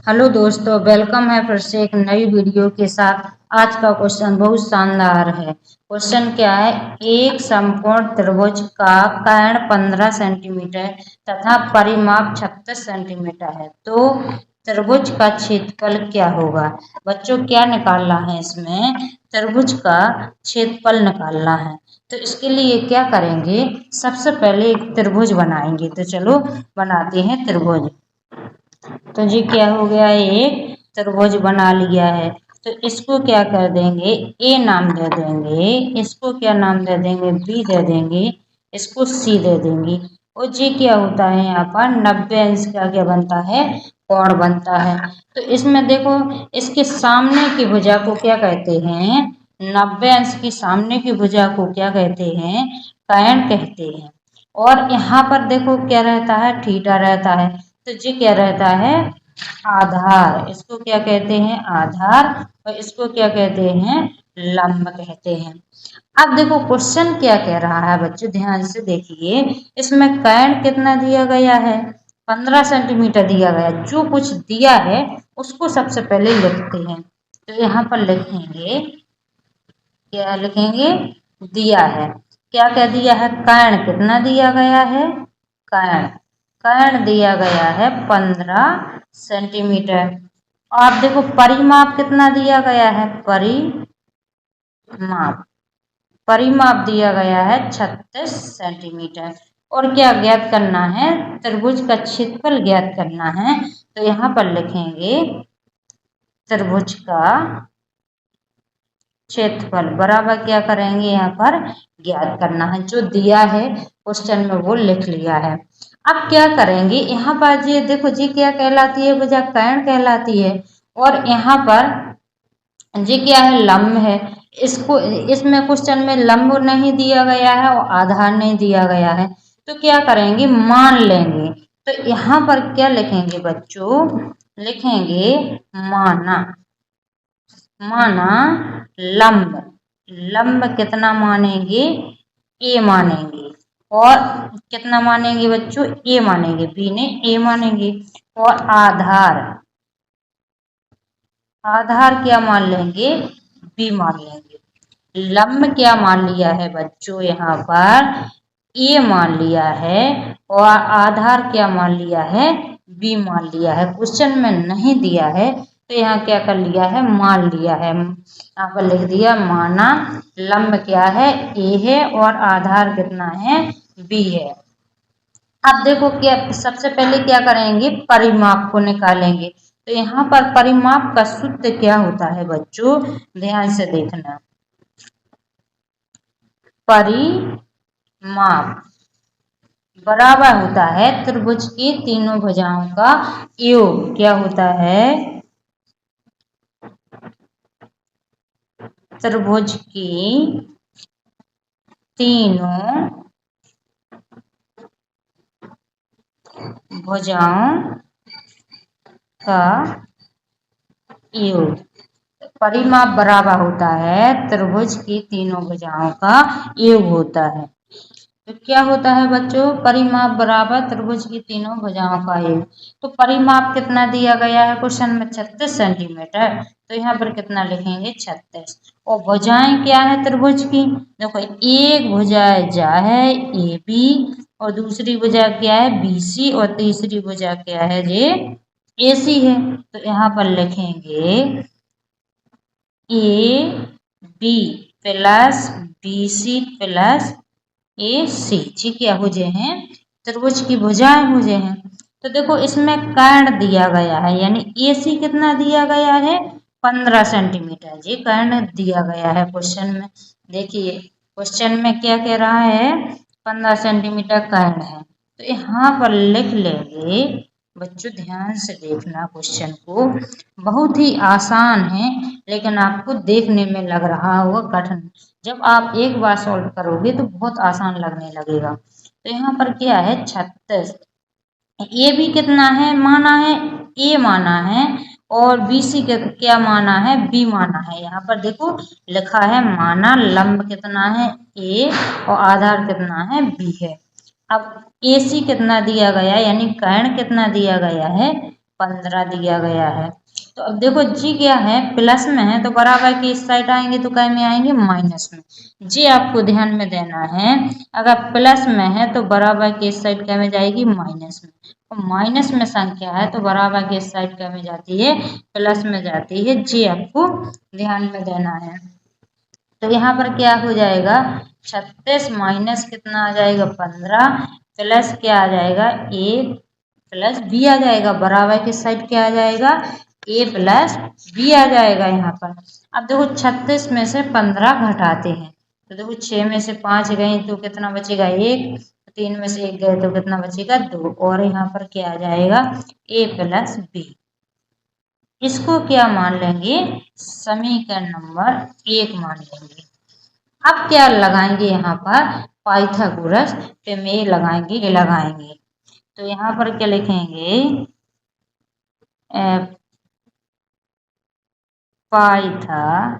Hello दोस्तों, welcome है फिर से एक नई वीडियो के साथ। आज का क्वेश्चन बहुत शानदार है। क्वेश्चन क्या है? एक समकोण त्रिभुज का कर्ण 15 सेंटीमीटर तथा परिमाप 36 सेंटीमीटर है, तो त्रिभुज का क्षेत्रफल क्या होगा? बच्चों, क्या निकालना है इसमें? त्रिभुज का क्षेत्रफल निकालना है। तो इसके लिए क्या करेंगे? सबसे पहले एक त्रिभुज बनाएंगे। तो चलो बनाते हैं त्रिभुज। तो जी क्या हो गया, एक त्रिभुज बना लिया है। तो इसको क्या कर देंगे? ए नाम दे देंगे। इसको क्या नाम दे देंगे? बी दे देंगे। इसको सी दे देंगे। और जी क्या होता है? यहाँ पर 90 अंश का क्या बनता है? कोण बनता है। तो इसमें देखो, इसके सामने की भुजा को क्या कहते हैं? 90 अंश की सामने की भुजा को क्या कहते हैं? कर्ण कहते हैं। और यहाँ पर देखो क्या रहता है? थीटा रहता है। तो जी क्या रहता है? आधार। इसको क्या कहते हैं? आधार। और इसको क्या कहते हैं? लंब कहते हैं। अब देखो क्वेश्चन क्या कह रहा है बच्चों, ध्यान से देखिए। इसमें कर्ण कितना दिया गया है? 15 सेंटीमीटर दिया गया। जो कुछ दिया है उसको सबसे पहले लिखते हैं। तो यहाँ पर लिखेंगे, क्या लिखेंगे? दिया है। क्या क्या दिया है? कर्ण कितना दिया गया है? कर्ण कर्ण दिया गया है 15 सेंटीमीटर। आप देखो परिमाप कितना दिया गया है? परिमाप परिमाप दिया गया है 36 सेंटीमीटर। और क्या ज्ञात करना है? त्रिभुज का क्षेत्रफल ज्ञात करना है। तो यहाँ पर लिखेंगे त्रिभुज का क्षेत्रफल बराबर क्या करेंगे? यहाँ पर ज्ञात करना है। जो दिया है क्वेश्चन में वो लिख लिया है। अब क्या करेंगे? यहाँ पर जी देखो, जी क्या कहलाती है? भुजा कर्ण कहलाती है। और यहाँ पर जी क्या है? लंब है। इसको इसमें क्वेश्चन में लंब नहीं दिया गया है और आधार नहीं दिया गया है। तो क्या करेंगे? मान लेंगे। तो यहाँ पर क्या लिखेंगे बच्चों? लिखेंगे माना। माना लंब। लंब कितना मानेंगे? ए मानेंगे। और कितना मानेंगे बच्चों? ए मानेंगे। बी ने ए मानेंगे। और आधार, आधार क्या मान लेंगे? बी मान लेंगे। लंब क्या मान लिया है बच्चों? यहाँ पर ए मान लिया है। और आधार क्या मान लिया है? बी मान लिया है। क्वेश्चन में नहीं दिया है तो यहाँ क्या कर लिया है? मान लिया है। यहाँ पर लिख दिया माना लंब क्या है? ए है। और आधार कितना है? बी है। अब देखो क्या, सबसे पहले क्या करेंगे? परिमाप को निकालेंगे। तो यहाँ पर परिमाप का सूत्र क्या होता है बच्चों? ध्यान से देखना। परिमाप बराबर होता है त्रिभुज की तीनों भुजाओं का योग। क्या होता है? त्रिभुज की तीनों भुजाओं का योग। परिमाप बराबर होता है त्रिभुज की तीनों भुजाओं का योग होता है। तो क्या होता है बच्चों? परिमाप बराबर त्रिभुज की तीनों भुजाओं का योग। तो परिमाप कितना दिया गया है क्वेश्चन में? 36 सेंटीमीटर। तो यहाँ पर कितना लिखेंगे? 36। और भुजाएं क्या है त्रिभुज की? देखो, एक भुजा जा है ए बी, और दूसरी भुजा क्या है? बी सी, और तीसरी भुजा क्या है? जे ए सी है। तो यहाँ पर लिखेंगे A B plus B C plus A C. ठीक है, भुजे हैं त्रिभुज की भुजाएं भुजे हैं। तो देखो इसमें कर्ण दिया गया है, यानी ए सी कितना दिया गया है? 15 सेंटीमीटर। जी कर्ण दिया गया है क्वेश्चन में। देखिए क्वेश्चन में क्या कह रहा है? 15 सेंटीमीटर कर्ण है। तो यहाँ पर लिख लेंगे। बच्चों ध्यान से देखना क्वेश्चन को, बहुत ही आसान है लेकिन आपको देखने में लग रहा होगा कठिन। जब आप एक बार सॉल्व करोगे तो बहुत आसान लगने लगेगा। तो यहाँ पर क्या है? 36। ए भी कितना है? माना है ए माना है। और बी सी क्या माना है? बी माना है। यहाँ पर देखो लिखा है माना लंब कितना है? ए। और आधार कितना है? बी है। अब ए सी कितना दिया गया, यानी कर्ण कितना दिया गया है? 15 दिया गया है। तो अब देखो जी क्या है, प्लस में है तो बराबर की इस साइड आएंगे तो क्या में आएंगे, माइनस में। जी आपको ध्यान में देना है, अगर प्लस में है तो बराबर की इस साइड क्या में जाएगी, माइनस में। तो माइनस में संख्या है तो बराबर की इस साइड क्या में जाती है, प्लस में जाती है। जी आपको ध्यान में देना है। तो यहाँ पर क्या हो जाएगा, 36 माइनस कितना आ जाएगा, 15 प्लस क्या आ जाएगा, ए प्लस बी आ जाएगा। बराबर किस साइड क्या आ जाएगा, ए प्लस बी आ जाएगा यहाँ पर। अब देखो 36 में से 15 घटाते हैं तो देखो 6 में से 5 गए तो कितना बचेगा, 1। 3 में से 1 गए तो कितना बचेगा, 2। और यहाँ पर क्या आ जाएगा, ए प्लस बी। इसको क्या मान लेंगे, समीकरण नंबर 1 मान लेंगे। अब क्या लगाएंगे यहाँ पर, पाइथागोरस प्रमेय लगाएंगे। तो यहाँ पर क्या लिखेंगे, पाइथागोरस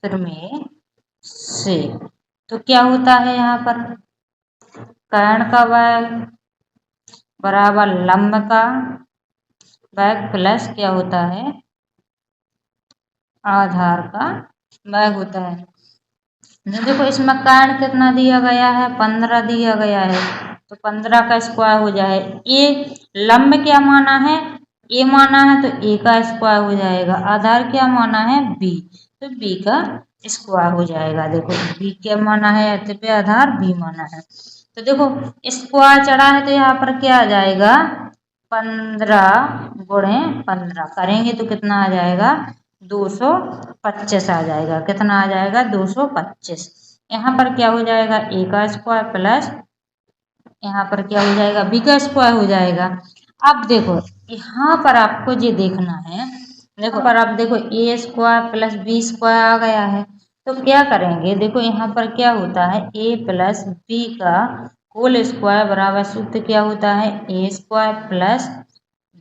प्रमेय से। तो क्या होता है यहाँ पर, कर्ण का वर्ग बराबर लंब का वर्ग प्लस क्या होता है, आधार का वर्ग होता है। देखो इसमें कर्ण कितना दिया गया है, 15 दिया गया है। तो 15 का स्क्वायर हो जाए, ए लंब क्या माना है, ए माना है तो ए का स्क्वायर हो जाएगा। आधार क्या माना है, बी, तो बी का स्क्वायर हो जाएगा। देखो बी क्या माना है, तो पे आधार बी माना है। तो देखो स्क्वायर चढ़ा है तो यहाँ पर क्या आ जाएगा, 15 गुणे 15 करेंगे तो कितना आ जाएगा, 225 आ जाएगा। कितना आ जाएगा, 225। यहाँ पर क्या हो जाएगा, ए का स्क्वायर प्लस यहाँ पर क्या हो जाएगा, बी का स्क्वायर हो जाएगा। अब देखो यहाँ पर आपको ये देखना है, देखो पर आप देखो ए स्क्वायर प्लस बी स्क्वायर आ गया है। तो क्या करेंगे, देखो यहाँ पर क्या होता है, ए प्लस बी का होल स्क्वायर बराबर सूत्र क्या होता है, A square plus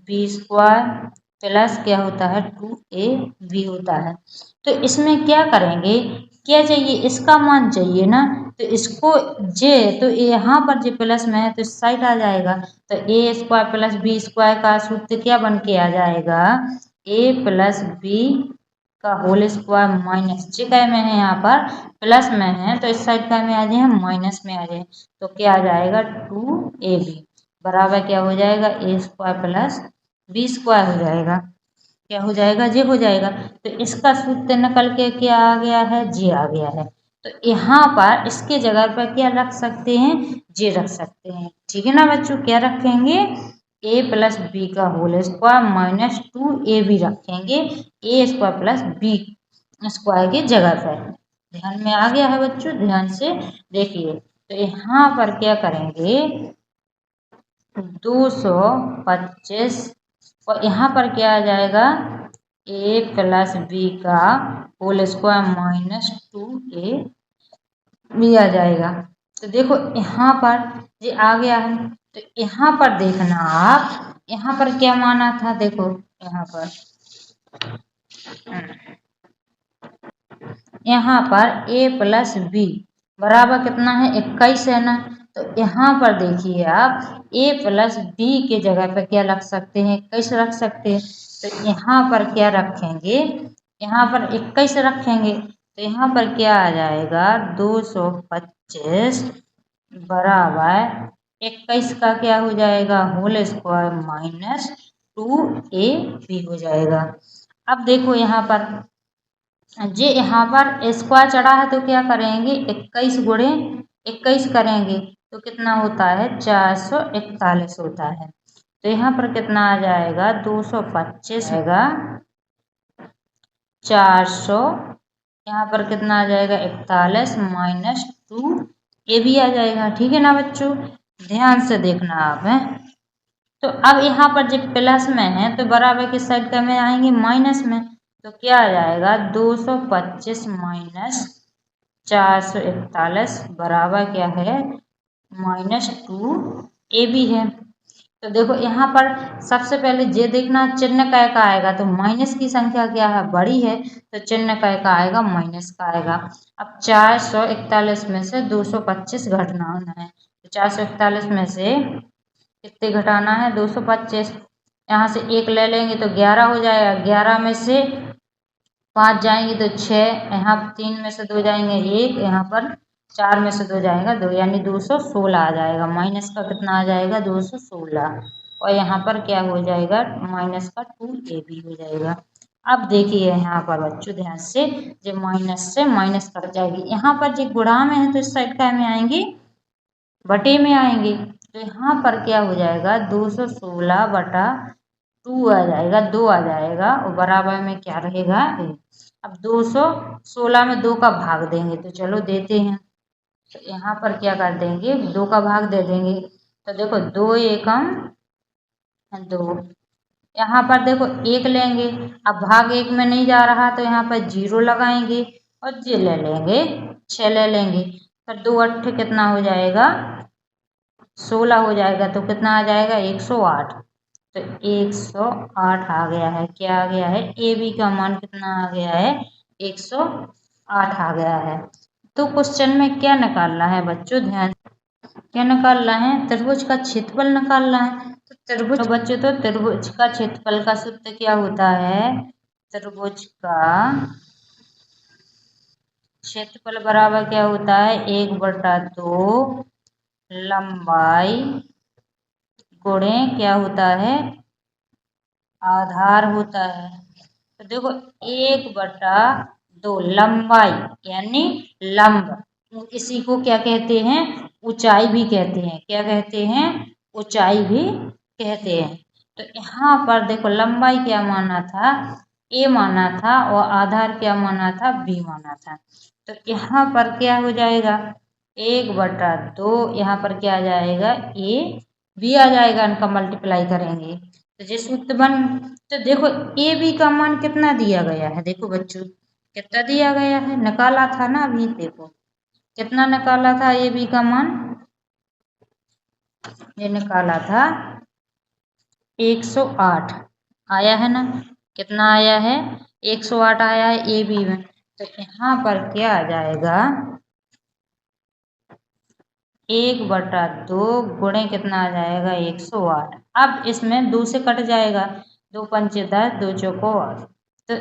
B square plus क्या होता है, 2ab होता है। तो इसमें क्या करेंगे, क्या चाहिए, इसका मान चाहिए ना, तो इसको जे तो यहाँ पर जो प्लस में है तो इस साइड आ जाएगा। तो ए स्क्वायर प्लस बी स्क्वायर का सूत्र क्या बन के आ जाएगा, ए प्लस बी का होल स्क्वायर माइनस जे काय में है, यहाँ पर प्लस में है तो इस साइड का में आ जाए, माइनस में आ जाए। तो क्या आ जाएगा, 2ab बराबर क्या हो जाएगा, ए स्क्वायर प्लस बी स्क्वायर हो जाएगा। क्या हो जाएगा, जे हो जाएगा। तो इसका सूत्र निकल के क्या आ गया है, जे आ गया है। तो यहाँ पर इसके जगह पर क्या रख सकते हैं, जे रख सकते हैं। ठीक है ना बच्चों, क्या रखेंगे, ए प्लस बी का होल स्क्वायर माइनस 2ab रखेंगे, ए स्क्वायर प्लस बी स्क्वायर की जगह पर। ध्यान में आ गया है बच्चों, ध्यान से देखिए। तो यहाँ पर क्या करेंगे, 225 और यहाँ पर क्या आ जाएगा, ए प्लस बी का होल स्क्वायर माइनस 2ab आ जाएगा। तो देखो यहाँ पर ये आ गया है। तो यहाँ पर देखना आप, यहाँ पर क्या माना था, देखो यहाँ पर ए प्लस बी बराबर कितना है, 21 है ना। तो यहाँ पर देखिए आप, ए प्लस बी के जगह पर क्या रख सकते हैं, 21 रख सकते हैं। तो यहाँ पर क्या रखेंगे, यहाँ पर 21 रखेंगे। तो यहाँ पर क्या आ जाएगा, 225 बराबर 21 का क्या हो जाएगा, होल स्क्वायर माइनस 2ab हो जाएगा। अब देखो यहाँ पर जे यहाँ पर स्क्वायर चढ़ा है तो क्या करेंगे, 21 गुणे 21 करेंगे तो कितना होता है, 441 होता है। तो यहाँ पर कितना आ जाएगा, 225 आएगा 400, यहाँ पर कितना आ जाएगा 41 माइनस 2ab आ जाएगा। ठीक है ना बच्चों, ध्यान से देखना आप है। तो अब यहाँ पर जब प्लस में है तो बराबर किस साइड का में आएंगे, माइनस में। तो क्या आ जाएगा, 225 माइनस 441 बराबर क्या है, माइनस 2ab है। तो देखो यहाँ पर सबसे पहले जे देखना, चिन्ह काय का आएगा, तो माइनस की संख्या क्या है, बड़ी है, तो चिन्ह काय का आएगा, माइनस का आएगा। अब 441 में से 225 घटाना है, तो 5041 में से कितने घटाना है, 225। यहाँ से 1 ले लेंगे तो 11 हो जाएगा, 11 में से 5 जाएंगे तो 6, यहाँ 3 में से 2 जाएंगे 1, यहाँ पर 4 में से 2 जाएगा 2, यानी 216 आ जाएगा। माइनस का कितना आ जाएगा, 216। और यहाँ पर क्या हो जाएगा, माइनस का 2ab हो जाएगा। अब देखिए यहाँ पर बच्चों ध्यान से, जब माइनस से माइनस कट जाएगी, यहाँ पर जो गुणा में है तो इस साइड का में आएंगे, बटे में आएंगे, तो यहाँ पर क्या हो जाएगा, 216 बटा 2 आ जाएगा, 2 आ जाएगा, और बराबर में क्या रहेगा 1। अब 216 में 2 का भाग देंगे, तो चलो देते हैं। तो यहाँ पर क्या कर देंगे, 2 का भाग दे देंगे, तो देखो 2 एकम 2, यहाँ पर देखो 1 लेंगे, अब भाग 1 में नहीं जा रहा तो यहाँ पर 0 लगाएंगे, और जे ले लेंगे 6 ले लेंगे, फिर 2 8 कितना हो जाएगा, 16 हो जाएगा, तो कितना आ जाएगा 108। तो 108 आ गया है, क्या आ गया है, ए बी का मान कितना आ गया है, 108 आ गया है। तो क्वेश्चन में क्या निकालना है बच्चों, ध्यान, क्या निकालना है, त्रिभुज का क्षेत्रफल निकालना है। तो त्रिभुज बच्चों, तो त्रिभुज का क्षेत्रफल का सूत्र क्या होता है, त्रिभुज का क्षेत्रफल बराबर क्या होता है, 1/2 लंबाई गुणे क्या होता है, आधार होता है। तो देखो 1/2 लंबाई यानी लंब, इसी को क्या कहते हैं, ऊंचाई भी कहते हैं, क्या कहते हैं, ऊंचाई भी कहते हैं। तो यहाँ पर देखो लंबाई क्या माना था, ए माना था, और आधार क्या माना था, बी माना था। तो यहाँ पर क्या हो जाएगा, 1/2, यहाँ पर क्या आ जाएगा, ए बी आ जाएगा, इनका मल्टीप्लाई करेंगे तो जिस सूत्र बन, तो देखो ए बी का मान कितना दिया गया है, देखो बच्चों कितना दिया गया है, निकाला था ना अभी, देखो कितना निकाला था ए बी का मान, ये निकाला था 108 आया है ना, कितना आया है, 108 आया है ए बी में। तो यहाँ पर क्या आ जाएगा, 1/2 गुणे कितना आ जाएगा, 108। अब इसमें 2 से कट जाएगा, 2 पंचे 10, 2 चौको 8। तो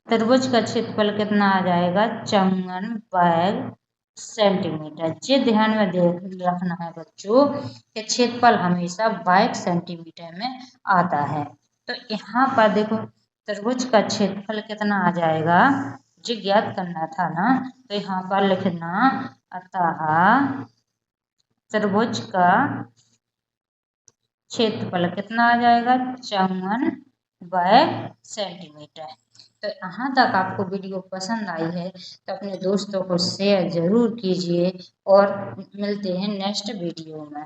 त्रिभुज का क्षेत्रफल कितना आ जाएगा, 54 सेंटीमीटर। ये ध्यान में रखना है बच्चों कि क्षेत्रफल हमेशा 22 सेंटीमीटर में आता है। तो यहाँ पर देखो त्रिभुज का क्षेत्रफल कितना आ जाएगा, जो ज्ञात करना था ना, तो यहाँ पर लिखना, अतः त्रिभुज का क्षेत्रफल कितना आ जाएगा, 54 सेंटीमीटर। तो यहाँ तक आपको वीडियो पसंद आई है तो अपने दोस्तों को शेयर जरूर कीजिए, और मिलते हैं नेक्स्ट वीडियो में।